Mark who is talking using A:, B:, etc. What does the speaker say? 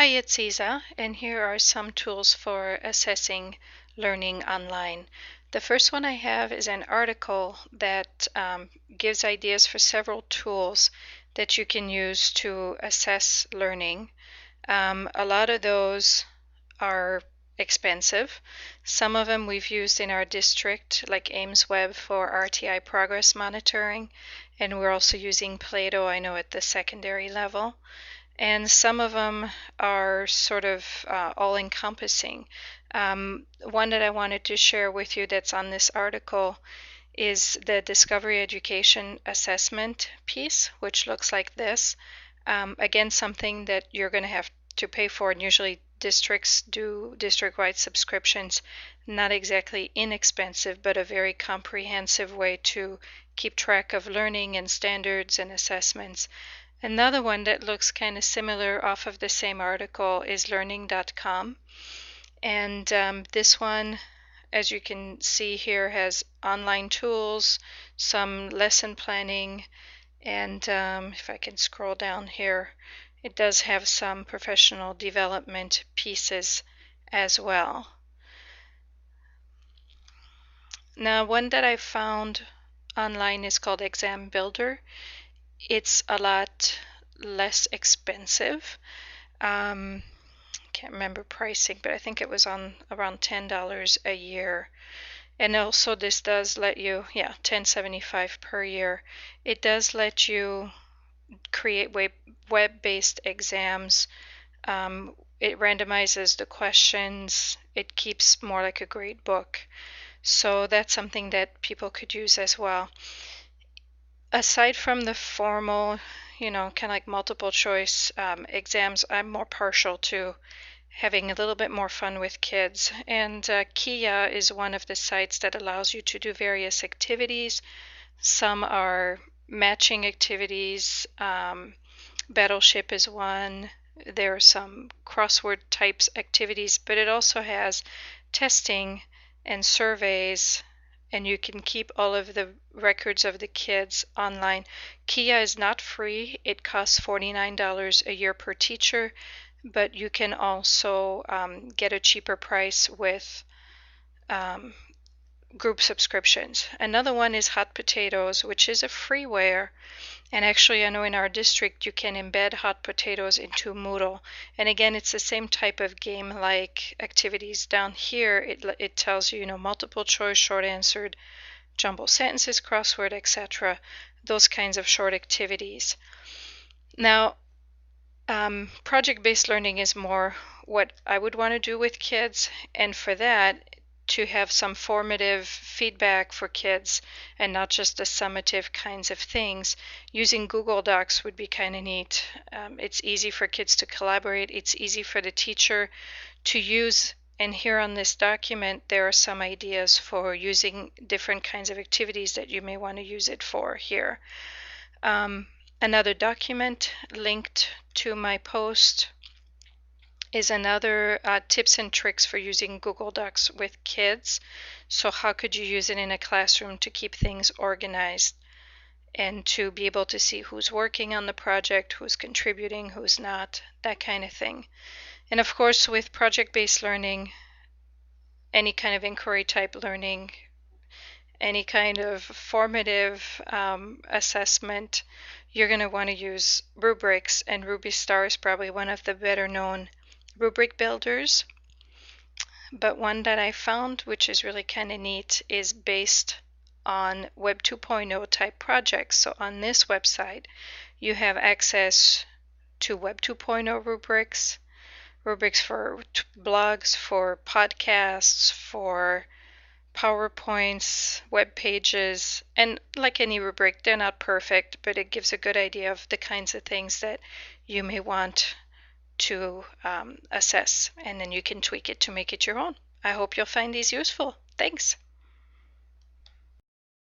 A: Hi, it's Isa, and here are some tools for assessing learning online. The first one I have is an article that gives ideas for several tools that you can use to assess learning. A lot of those are expensive. Some of them we've used in our district, like AIMSweb for RTI progress monitoring, and we're also using Plato, I know, at the secondary level. And some of them are sort of all-encompassing. One that I wanted to share with you that's on this article is the Discovery Education Assessment piece, which looks like this. Again, something that you're going to have to pay for, and usually districts do district-wide subscriptions. Not exactly inexpensive, but a very comprehensive way to keep track of learning and standards and assessments. Another one that looks kind of similar off of the same article is learning.com. And this one, as you can see here, has online tools, some lesson planning, and if I can scroll down here, it does have some professional development pieces as well. Now, one that I found online is called Exam Builder. It's a lot less expensive. Can't remember pricing, but I think it was on around $10 a year. And also this does let you, $10.75 per year. It does let you create web-based exams. It randomizes the questions. It keeps more like a grade book. So that's something that people could use as well. Aside from the formal, kind of like multiple choice exams, I'm more partial to having a little bit more fun with kids. And Kia is one of the sites that allows you to do various activities. Some are matching activities. Battleship is one. There are some crossword types activities, but it also has testing and surveys, and you can keep all of the records of the kids online. Kia is not free. It costs $49 a year per teacher, but you can also get a cheaper price with group subscriptions. Another one is Hot Potatoes, which is a freeware. And actually, I know in our district you can embed Hot Potatoes into Moodle. And again, it's the same type of game-like activities. Down here, it tells you, multiple choice, short answered, jumble sentences, crossword, etc. Those kinds of short activities. Now, project-based learning is more what I would want to do with kids. And for that, to have some formative feedback for kids and not just the summative kinds of things, using Google Docs would be kind of neat. It's easy for kids to collaborate. It's easy for the teacher to use. And here on this document, there are some ideas for using different kinds of activities that you may want to use it for here. Another document linked to my post is another tips and tricks for using Google Docs with kids. So how could you use it in a classroom to keep things organized and to be able to see who's working on the project, who's contributing, who's not, that kind of thing. And of course, with project-based learning, any kind of inquiry type learning, any kind of formative assessment, you're going to want to use rubrics, and RubyStar is probably one of the better known rubric builders. But one that I found, which is really kind of neat, is based on Web 2.0 type projects. So on this website, you have access to Web 2.0 rubrics, rubrics for blogs, for podcasts, for PowerPoints, web pages, and like any rubric, they're not perfect, but it gives a good idea of the kinds of things that you may want to assess, and then you can tweak it to make it your own. I hope you'll find these useful. Thanks.